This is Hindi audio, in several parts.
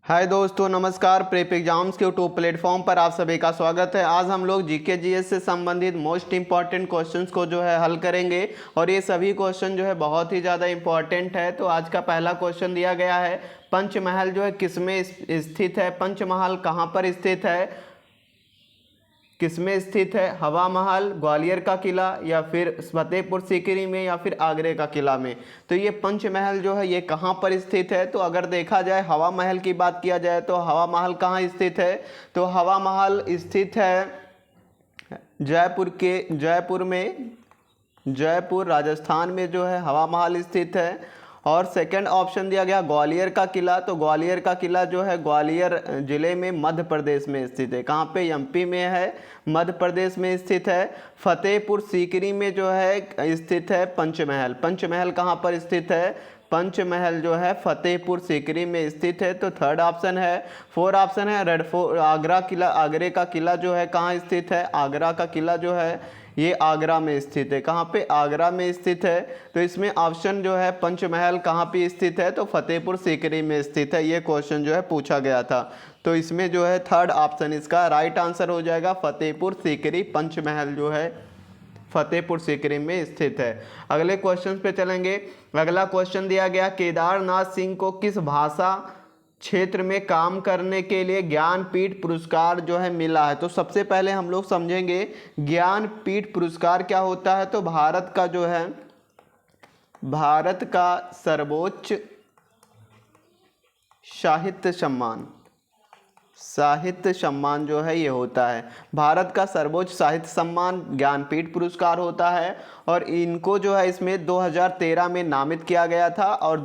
हाय दोस्तों, नमस्कार। प्रेप एग्जाम्स के यूट्यूब प्लेटफॉर्म पर आप सभी का स्वागत है। आज हम लोग जीके जीएस से संबंधित मोस्ट इंपॉर्टेंट क्वेश्चंस को जो है हल करेंगे और ये सभी क्वेश्चन जो है बहुत ही ज़्यादा इंपॉर्टेंट है। तो आज का पहला क्वेश्चन दिया गया है, पंचमहल जो है किसमें स्थित है? पंचमहल कहाँ पर स्थित है, किसमें स्थित है? हवा महल, ग्वालियर का किला, या फिर फतेहपुर सीकरी में, या फिर आगरे का किला में? तो ये पंचमहल जो है ये कहाँ पर स्थित है? तो अगर देखा जाए हवा महल की बात किया जाए तो हवा महल कहाँ स्थित है? तो हवा महल स्थित है जयपुर राजस्थान में जो है हवा महल स्थित है। और सेकंड ऑप्शन दिया गया ग्वालियर का किला। तो ग्वालियर का किला जो है ग्वालियर जिले में मध्य प्रदेश में स्थित है। कहाँ पे? एमपी में है, मध्य प्रदेश में स्थित है। फतेहपुर सीकरी में जो है स्थित है पंचमहल। पंचमहल कहाँ पर स्थित है? पंचमहल जो है फतेहपुर सीकरी में स्थित है। तो थर्ड ऑप्शन है। फोर्थ ऑप्शन है रेड फोर्ट आगरा किला। आगरे का किला जो है कहाँ स्थित है? आगरा का किला जो है ये आगरा में स्थित है। कहाँ पे? आगरा में स्थित है। तो इसमें ऑप्शन जो है पंचमहल कहाँ पे स्थित है? तो फतेहपुर सीकरी में स्थित है। ये क्वेश्चन जो है पूछा गया था। तो इसमें जो है थर्ड ऑप्शन इसका राइट आंसर हो जाएगा, फतेहपुर सीकरी। पंचमहल जो है फतेहपुर सीकरी में स्थित है। अगले क्वेश्चन पे चलेंगे। अगला क्वेश्चन दिया गया, केदारनाथ सिंह को किस भाषा क्षेत्र में काम करने के लिए ज्ञानपीठ पुरस्कार जो है मिला है? तो सबसे पहले हम लोग समझेंगे ज्ञानपीठ पुरस्कार क्या होता है। तो भारत का सर्वोच्च साहित्य सम्मान जो है ये होता है। भारत का सर्वोच्च साहित्य सम्मान ज्ञानपीठ पुरस्कार होता है। और इनको जो है इसमें 2013 में नामित किया गया था और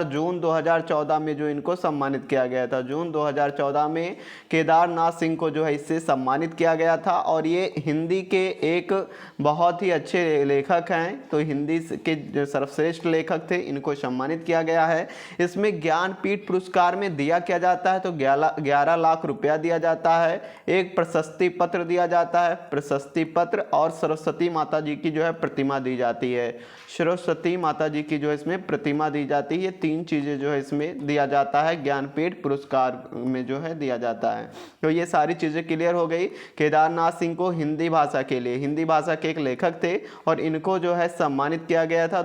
जून 2014 में जो इनको सम्मानित किया गया था। जून 2014 में केदारनाथ सिंह को जो है इससे सम्मानित किया गया था। और ये हिंदी के एक बहुत ही अच्छे लेखक हैं। तो हिंदी के जो सर्वश्रेष्ठ लेखक थे, इनको सम्मानित किया गया है। इसमें ज्ञानपीठ पुरस्कार में दिया क्या जाता है? तो 11 लाख रुपया दिया जाता है। एक प्रशस्ति पत्र दिया जाता है, प्रशस्ति पत्र, और सरस्वती माता जी की जो है प्रतिमा दी जाती है। सरस्वती माता जी की जो है इसमें प्रतिमा दी जाती है। ये तीन चीज़ें जो है इसमें दिया जाता है, ज्ञानपीठ पुरस्कार में जो है दिया जाता है। तो ये सारी चीज़ें क्लियर हो गई। केदारनाथ सिंह को हिंदी भाषा के लिए, हिंदी भाषा के एक लेखक थे और इनको जो है सम्मानित किया गया था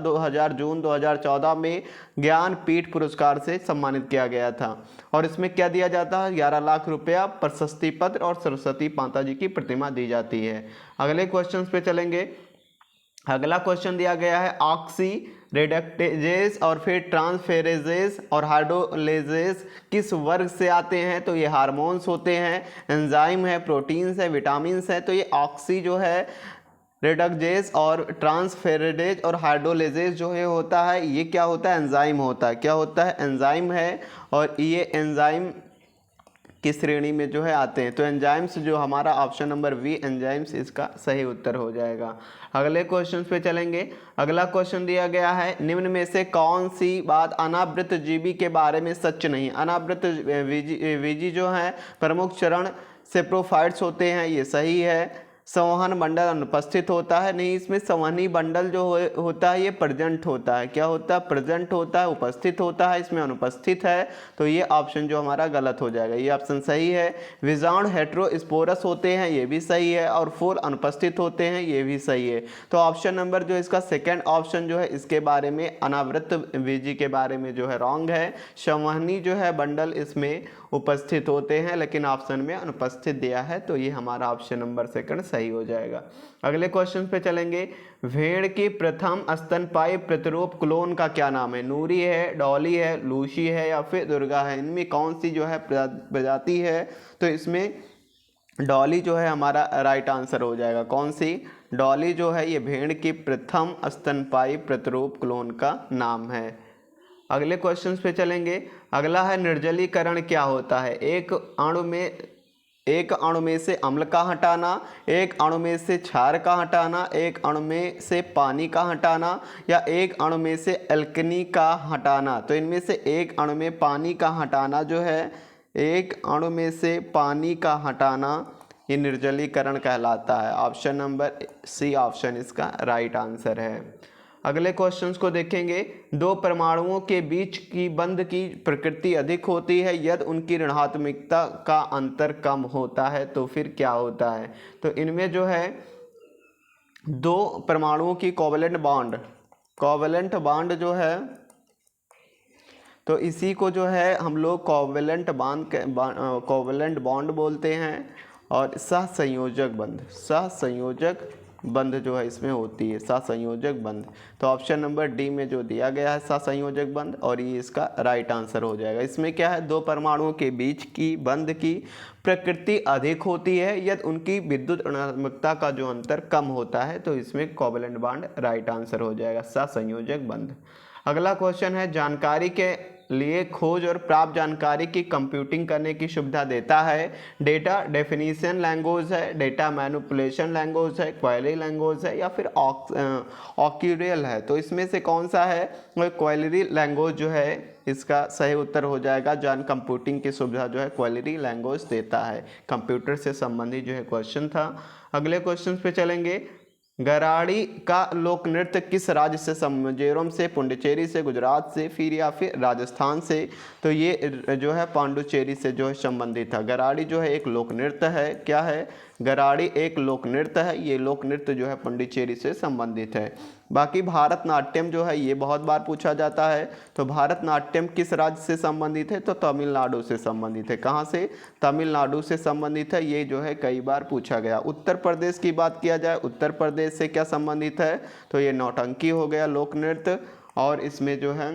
जून 2014 में ज्ञानपीठ पुरस्कार से सम्मानित किया गया था। और इसमें क्या दिया जाता है? 11 लाख रुपया, प्रशस्ति पत्र और सरस्वती माता जी की प्रतिमा दी जाती है। अगले क्वेश्चन पे चलेंगे। अगला क्वेश्चन दिया गया है, ऑक्सी रेडक्टेजेस और फिर ट्रांसफेरेजेस और हाइड्रोलेजेस किस वर्ग से आते हैं? तो ये हार्मोन्स होते हैं, एंजाइम है, प्रोटीन्स है, विटामिन्स है। तो ये ऑक्सी जो है रेडक्टेजेस और ट्रांसफेरेजेज और हाइड्रोलेजेस जो है होता है, ये क्या होता है? एंजाइम होता है। क्या होता है? एंजाइम है। और ये एंजाइम की श्रेणी में जो है आते हैं। तो एंजाइम्स जो हमारा ऑप्शन नंबर बी एंजाइम्स इसका सही उत्तर हो जाएगा। अगले क्वेश्चन पे चलेंगे। अगला क्वेश्चन दिया गया है, निम्न में से कौन सी बात अनावृत जीवी के बारे में सच नहीं? अनावृत वीजी जो हैं प्रमुख चरण सेप्रोफाइट्स होते हैं, ये सही है। संवहन मंडल अनुपस्थित होता है, नहीं, इसमें संवहनी मंडल जो होता है ये प्रेजेंट होता है। क्या होता है? प्रेजेंट होता है, उपस्थित होता है, इसमें अनुपस्थित है। तो ये ऑप्शन जो हमारा गलत हो जाएगा, ये ऑप्शन सही है। विजाणु हेट्रोस्पोरस होते हैं, ये भी सही है। और फूल अनुपस्थित होते हैं, ये भी सही है। तो ऑप्शन नंबर जो इसका सेकेंड ऑप्शन जो है इसके बारे में, अनावृत बीजी के बारे में जो है रॉन्ग है। संवहनी जो है बंडल इसमें उपस्थित होते हैं, लेकिन ऑप्शन में अनुपस्थित दिया है। तो ये हमारा ऑप्शन नंबर सेकंड सही हो जाएगा। अगले क्वेश्चन पे चलेंगे। भेड़ की प्रथम स्तनपायी प्रतिरूप क्लोन का क्या नाम है? नूरी है, डॉली है, लूसी है, या फिर दुर्गा है? इनमें कौन सी जो है प्रजाति है? तो इसमें डॉली जो है हमारा राइट आंसर हो जाएगा। कौन सी? डॉली जो है ये भेड़ की प्रथम स्तनपायी प्रतिरूप क्लोन का नाम है। अगले क्वेश्चन पे चलेंगे। अगला है, निर्जलीकरण क्या होता है? एक अणु में से अम्ल का हटाना, एक अणु में से क्षार का हटाना, एक अणु में से पानी का हटाना, या एक अणु में से एल्कनी का हटाना? तो इनमें से एक अणु में पानी का हटाना जो है, एक अणु में से पानी का हटाना, ये निर्जलीकरण कहलाता है। ऑप्शन नंबर सी ऑप्शन इसका राइट आंसर है। अगले क्वेश्चंस को देखेंगे। दो परमाणुओं के बीच की बंध की प्रकृति अधिक होती है यदि उनकी ऋणात्मकता का अंतर कम होता है, तो फिर क्या होता है? तो इनमें जो है दो परमाणुओं की कोवेलेंट बॉन्ड जो है, तो इसी को जो है हम लोग कोवेलेंट बॉन्ड बोलते हैं। और सहसंयोजक बंध जो है इसमें होती है, सहसंयोजक बंध। तो ऑप्शन नंबर डी में जो दिया गया है सहसंयोजक बंध, और ये इसका राइट आंसर हो जाएगा। इसमें क्या है, दो परमाणुओं के बीच की बंध की प्रकृति अधिक होती है यदि उनकी विद्युत ऋणात्मकता का जो अंतर कम होता है, तो इसमें कोवेलेंट बॉन्ड राइट आंसर हो जाएगा, सहसंयोजक बंध। अगला क्वेश्चन है, जानकारी के लिए खोज और प्राप्त जानकारी की कंप्यूटिंग करने की सुविधा देता है। डेटा डेफिनेशन लैंग्वेज है, डेटा मैनिपुलेशन लैंग्वेज है, क्वेरी लैंग्वेज है, या फिर ऑक्यूरियल है? तो इसमें से कौन सा है? क्वेरी लैंग्वेज जो है इसका सही उत्तर हो जाएगा। जान कंप्यूटिंग की सुविधा जो है क्वेरी लैंग्वेज देता है। कंप्यूटर से संबंधित जो है क्वेश्चन था। अगले क्वेश्चन पे चलेंगे। गराड़ी का लोक नृत्य किस राज्य से मिजोरम से, पुडुचेरी से, गुजरात से, या फिर राजस्थान से? तो ये जो है पांडुचेरी से जो है संबंधित था। गराड़ी जो है एक लोक नृत्य है। क्या है? गराड़ी एक लोक नृत्य है। ये लोक नृत्य जो है पांडुचेरी से संबंधित है। बाकी भारतनाट्यम जो है ये बहुत बार पूछा जाता है। तो भारतनाट्यम किस राज्य से संबंधित है? तो तमिलनाडु से संबंधित है। कहाँ से? तमिलनाडु से संबंधित है। ये जो है कई बार पूछा गया। उत्तर प्रदेश की बात किया जाए, उत्तर प्रदेश से क्या संबंधित है? तो ये नौटंकी हो गया लोक नृत्य, और इसमें जो है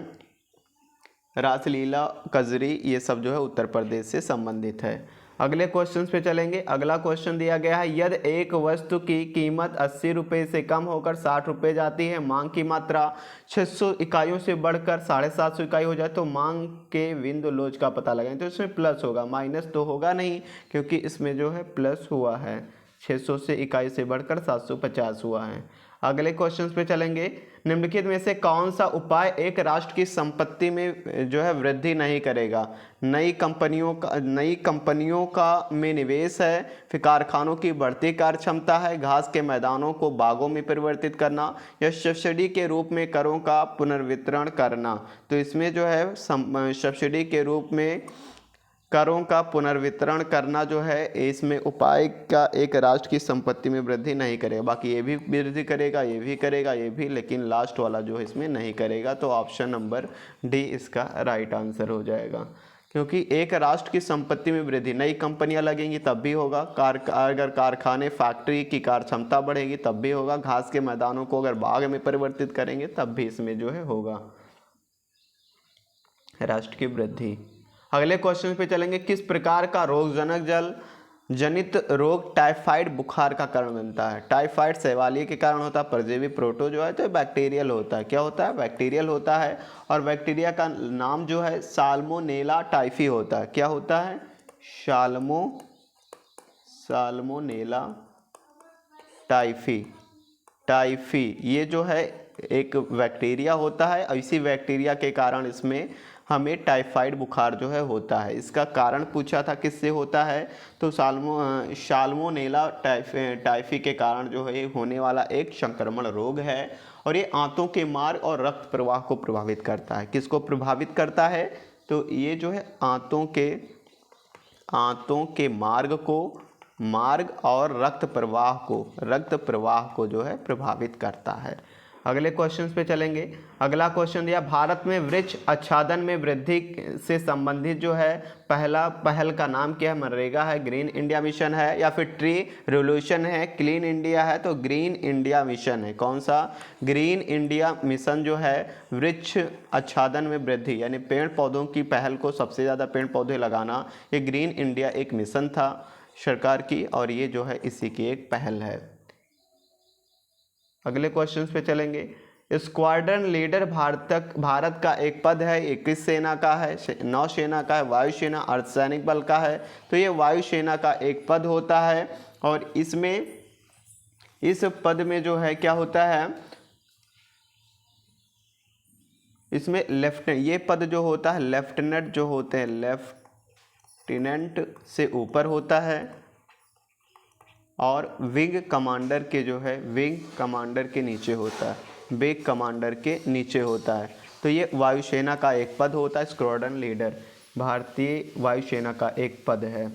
रासलीला, कजरी, ये सब जो है उत्तर प्रदेश से संबंधित है। अगले क्वेश्चन पे चलेंगे। अगला क्वेश्चन दिया गया है, यदि एक वस्तु की कीमत 80 रुपये से कम होकर 60 रुपये जाती है, मांग की मात्रा 600 इकाइयों से बढ़कर 750 इकाई हो जाए, तो मांग के बिंदु लोच का पता लगाएं। तो इसमें प्लस होगा, माइनस तो होगा नहीं, क्योंकि इसमें जो है प्लस हुआ है। 600 से इकाई से बढ़कर 750 हुआ है। अगले क्वेश्चन पे चलेंगे। निम्नलिखित में से कौन सा उपाय एक राष्ट्र की संपत्ति में जो है वृद्धि नहीं करेगा? नई कंपनियों का में निवेश है, फिर कारखानों की बढ़ती कार्य क्षमता है, घास के मैदानों को बागों में परिवर्तित करना, या सब्सिडी के रूप में करों का पुनर्वितरण करना? तो इसमें जो है सब्सिडी के रूप में करों का पुनर्वितरण करना जो है, इसमें उपाय का एक राष्ट्र की संपत्ति में वृद्धि नहीं करेगा। बाकी ये भी वृद्धि करेगा, ये भी करेगा, ये भी, लेकिन लास्ट वाला जो है इसमें नहीं करेगा। तो ऑप्शन नंबर डी इसका राइट आंसर हो जाएगा, क्योंकि एक राष्ट्र की संपत्ति में वृद्धि, नई कंपनियां लगेंगी तब भी होगा, अगर कारखाने फैक्ट्री की कार्य क्षमता बढ़ेगी तब भी होगा, घास के मैदानों को अगर बाग में परिवर्तित करेंगे तब भी इसमें जो है होगा राष्ट्र की वृद्धि। अगले क्वेश्चन पे चलेंगे। किस प्रकार का रोगजनक जल जनित रोग टाइफाइड बुखार का कारण बनता है? टाइफाइड शैवाली के कारण होता है, परजीवी प्रोटोजोआ, तो बैक्टीरियल होता है। क्या होता है? बैक्टीरियल होता है। और बैक्टीरिया का नाम जो है साल्मोनेला टाइफी होता है। क्या होता है? साल्मोनेला टाइफी ये जो है एक बैक्टीरिया होता है, और इसी बैक्टीरिया के कारण इसमें हमें टाइफाइड बुखार जो है होता है। इसका कारण पूछा था किससे होता है? तो साल्मोनेला टाइफी के कारण जो है होने वाला एक संक्रमण रोग है, और ये आंतों के मार्ग और रक्त प्रवाह को प्रभावित करता है। किसको प्रभावित करता है? तो ये जो है आंतों के मार्ग और रक्त प्रवाह को जो है प्रभावित करता है। अगले क्वेश्चन पे चलेंगे। अगला क्वेश्चन दिया, भारत में वृक्ष आच्छादन में वृद्धि से संबंधित जो है पहल का नाम क्या है? मनरेगा है, ग्रीन इंडिया मिशन है, या फिर ट्री रिवोल्यूशन है, क्लीन इंडिया है? तो ग्रीन इंडिया मिशन है। कौन सा? ग्रीन इंडिया मिशन जो है वृक्ष आच्छादन में वृद्धि, यानी पेड़ पौधों की पहल को, सबसे ज़्यादा पेड़ पौधे लगाना, ये ग्रीन इंडिया एक मिशन था सरकार की, और ये जो है इसी की एक पहल है। अगले क्वेश्चन पे चलेंगे। स्क्वाड्रन लीडर भारत का एक पद है, ये किस सेना का है? नौसेना का है, वायुसेना, अर्धसैनिक बल का है? तो ये वायुसेना का एक पद होता है, और इस पद में जो है क्या होता है, इसमें ये पद जो होता है लेफ्टिनेंट जो होते हैं, लेफ्टिनेंट से ऊपर होता है, और विंग कमांडर के नीचे होता है। बेग कमांडर के नीचे होता है। तो ये वायुसेना का एक पद होता है, स्क्वाड्रन लीडर भारतीय वायुसेना का एक पद है।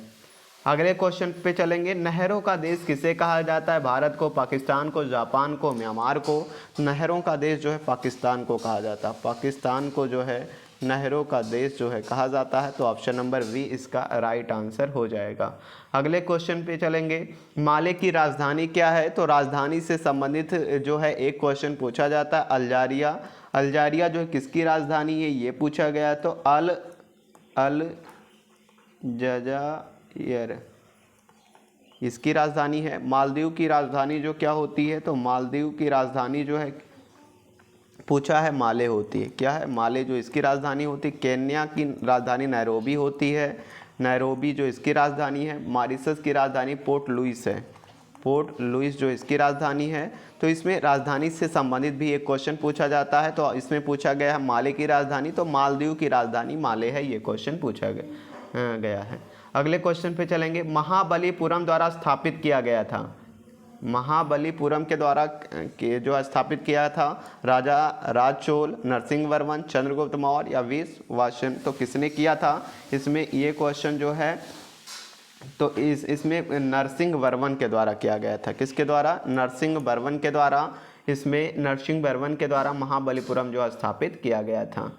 अगले क्वेश्चन पे चलेंगे। नहरों का देश किसे कहा जाता है? भारत को, पाकिस्तान को, जापान को, म्यांमार को? नहरों का देश जो है पाकिस्तान को कहा जाता है। पाकिस्तान को जो है नहरों का देश जो है कहा जाता है। तो ऑप्शन नंबर बी इसका राइट आंसर हो जाएगा। अगले क्वेश्चन पे चलेंगे। माले की राजधानी क्या है? तो राजधानी से संबंधित जो है एक क्वेश्चन पूछा जाता है, अल्जारिया। अल्जारिया जो है किसकी राजधानी है ये पूछा गया। तो अल जजायर इसकी राजधानी है। मालदीव की राजधानी जो क्या होती है? तो मालदीव की राजधानी जो है पूछा है माले होती है। क्या है? माले जो इसकी राजधानी होती है। केन्या की राजधानी नैरोबी होती है। नैरोबी जो इसकी राजधानी है। मॉरिशस की राजधानी पोर्ट लुइस है। पोर्ट लुइस जो इसकी राजधानी है। तो इसमें राजधानी से संबंधित भी एक क्वेश्चन पूछा जाता है। तो इसमें पूछा गया है माले की राजधानी, तो मालदीव की राजधानी माले है, ये क्वेश्चन पूछा गया है। अगले क्वेश्चन पे चलेंगे। महाबलीपुरम द्वारा स्थापित किया गया था। महाबलीपुरम के द्वारा जो स्थापित किया था राजा राजचोल, नरसिंह वर्मन, चंद्रगुप्त मौर्य या वीरवासन? तो किसने किया था? इसमें ये क्वेश्चन जो है तो इसमें नरसिंह वर्मन के द्वारा किया गया था। किसके द्वारा? नरसिंह वर्मन के द्वारा। इसमें नरसिंह वर्मन के द्वारा महाबलीपुरम जो स्थापित किया गया था।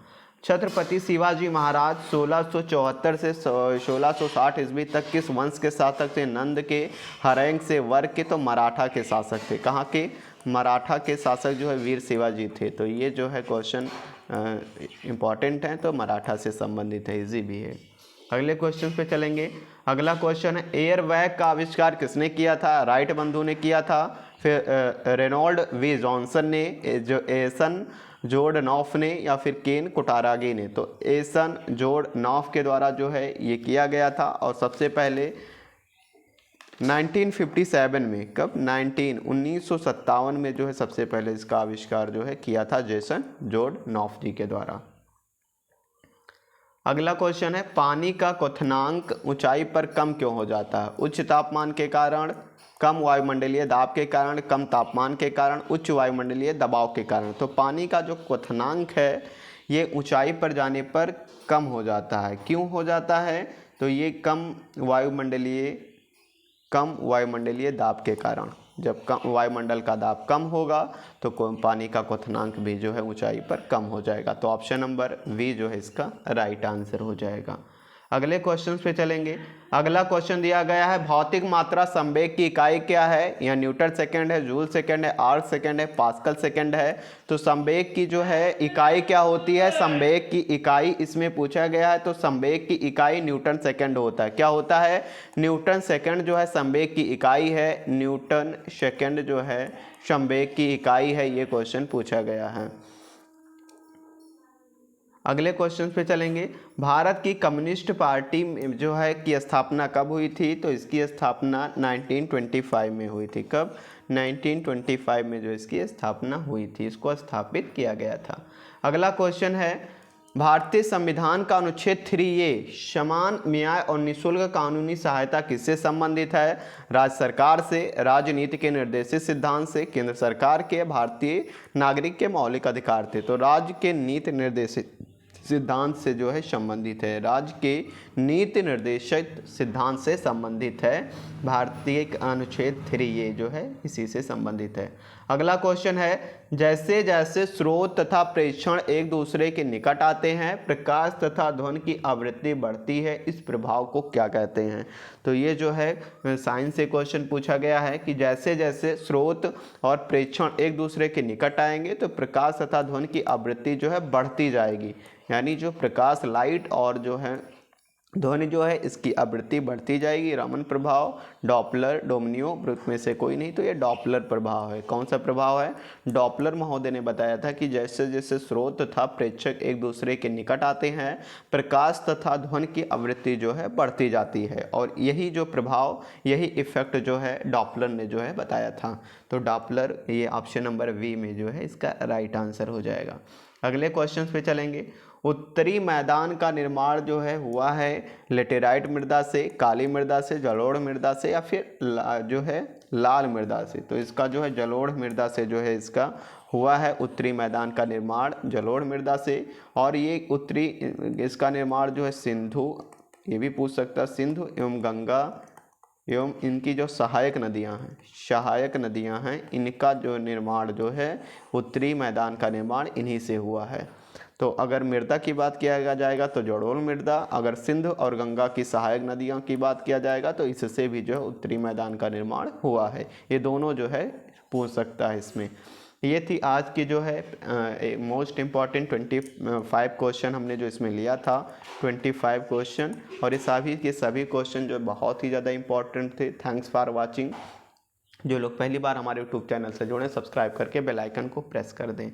छत्रपति शिवाजी महाराज 1674 से 1660 ईस्वी तक किस वंश के शासक थे? नंद के, हरैंग से, वर्ग के? तो मराठा के शासक थे। कहाँ के? मराठा के शासक जो है वीर शिवाजी थे। तो ये जो है क्वेश्चन इम्पॉर्टेंट है, तो मराठा से संबंधित है, इजी भी है। अगले क्वेश्चन पे चलेंगे। अगला क्वेश्चन है एयरबैग का आविष्कार किसने किया था? राइट बंधु ने किया था। फिर रेनॉल्ड वी जॉनसन ने, जो एसन जोर्डनॉफ ने, या फिर केन कुटारागी ने? तो एसन जोर्डनॉफ के द्वारा जो है ये किया गया था। और सबसे पहले 1957 में, कब? 1957 में जो है सबसे पहले इसका आविष्कार जो है किया था जेसन जोर्डनॉफ जी के द्वारा। अगला क्वेश्चन है पानी का क्वथनांक ऊंचाई पर कम क्यों हो जाता है? उच्च तापमान के कारण, कम वायुमंडलीय दाब के कारण, कम तापमान के कारण, उच्च वायुमंडलीय दबाव के कारण? तो पानी का जो क्वथनांक है ये ऊंचाई पर जाने पर कम हो जाता है। क्यों हो जाता है? तो ये कम वायुमंडलीय दाब के कारण। जब कम वायुमंडल का दाब कम होगा तो पानी का क्वथनांक भी जो है ऊंचाई पर कम हो जाएगा। तो ऑप्शन नंबर बी जो है इसका राइट आंसर हो जाएगा। अगले क्वेश्चन पे चलेंगे। अगला क्वेश्चन दिया गया है भौतिक मात्रा संवेग की इकाई क्या है? यह न्यूटन सेकंड है, जूल सेकंड है, आर्क सेकंड है, पास्कल सेकंड है? तो संवेग की जो है इकाई क्या होती है? संवेग की इकाई इसमें पूछा गया है। तो संवेग की इकाई न्यूटन सेकंड होता है। क्या होता है? न्यूटन सेकंड जो है संवेग की इकाई है। न्यूटन सेकंड जो है संवेग की इकाई है, ये क्वेश्चन पूछा गया है। अगले क्वेश्चन पे चलेंगे। भारत की कम्युनिस्ट पार्टी जो है की स्थापना कब हुई थी? तो इसकी स्थापना 1925 में हुई थी। कब? 1925 में जो इसकी स्थापना हुई थी, इसको स्थापित किया गया था। अगला क्वेश्चन है भारतीय संविधान का अनुच्छेद 3A समान न्याय और निःशुल्क कानूनी सहायता किससे संबंधित है? राज्य सरकार से, राजनीति के निर्देशित सिद्धांत से, केंद्र सरकार के, भारतीय नागरिक के मौलिक अधिकार थे? तो राज्य के नीति निर्देशित सिद्धांत से जो है संबंधित है। राज्य के नीति निर्देशित सिद्धांत से संबंधित है। भारतीय अनुच्छेद 3A जो है इसी से संबंधित है। अगला क्वेश्चन है जैसे जैसे स्रोत तथा प्रेक्षण एक दूसरे के निकट आते हैं प्रकाश तथा ध्वनि की आवृत्ति बढ़ती है, इस प्रभाव को क्या कहते हैं? तो ये जो है साइंस से क्वेश्चन पूछा गया है कि जैसे जैसे स्रोत और प्रेक्षण एक दूसरे के निकट आएंगे तो प्रकाश तथा ध्वनि की आवृत्ति जो है बढ़ती जाएगी। यानी जो प्रकाश लाइट और जो है ध्वनि जो है इसकी आवृत्ति बढ़ती जाएगी। रमन प्रभाव, डॉपलर, डोमिनियो वृत्त में से कोई नहीं, तो ये डॉपलर प्रभाव है। कौन सा प्रभाव है? डॉपलर महोदय ने बताया था कि जैसे जैसे स्रोत तथा प्रेक्षक एक दूसरे के निकट आते हैं प्रकाश तथा ध्वनि की आवृत्ति जो है बढ़ती जाती है। और यही जो प्रभाव, यही इफेक्ट जो है डॉपलर ने जो है बताया था। तो डॉपलर, ये ऑप्शन नंबर बी में जो है इसका राइट आंसर हो जाएगा। अगले क्वेश्चन पे चलेंगे। उत्तरी मैदान का निर्माण जो है हुआ है लेटेराइट मृदा से, काली मृदा से, जलोढ़ मृदा से, या फिर जो है लाल मृदा से? तो इसका जो है जलोढ़ मृदा से जो है इसका हुआ है उत्तरी मैदान का निर्माण जलोढ़ मृदा से। और ये उत्तरी इसका निर्माण जो है सिंधु, ये भी पूछ सकता है, सिंधु एवं गंगा एवं इनकी जो सहायक नदियां हैं इनका जो निर्माण जो है उत्तरी मैदान का निर्माण इन्हीं से हुआ है। तो अगर मृदा की बात किया जाएगा तो जलोढ़ मृदा, अगर सिंधु और गंगा की सहायक नदियों की बात किया जाएगा तो इससे भी जो है उत्तरी मैदान का निर्माण हुआ है। ये दोनों जो है पूछ सकता है इसमें। ये थी आज की जो है मोस्ट इम्पॉर्टेंट 25 क्वेश्चन हमने जो इसमें लिया था, 25 क्वेश्चन, और ये सभी के सभी क्वेश्चन जो बहुत ही ज़्यादा इम्पॉर्टेंट थे। Thanks for watching. जो लोग पहली बार हमारे यूट्यूब चैनल से जुड़े, सब्सक्राइब करके बेल आइकन को प्रेस कर दें।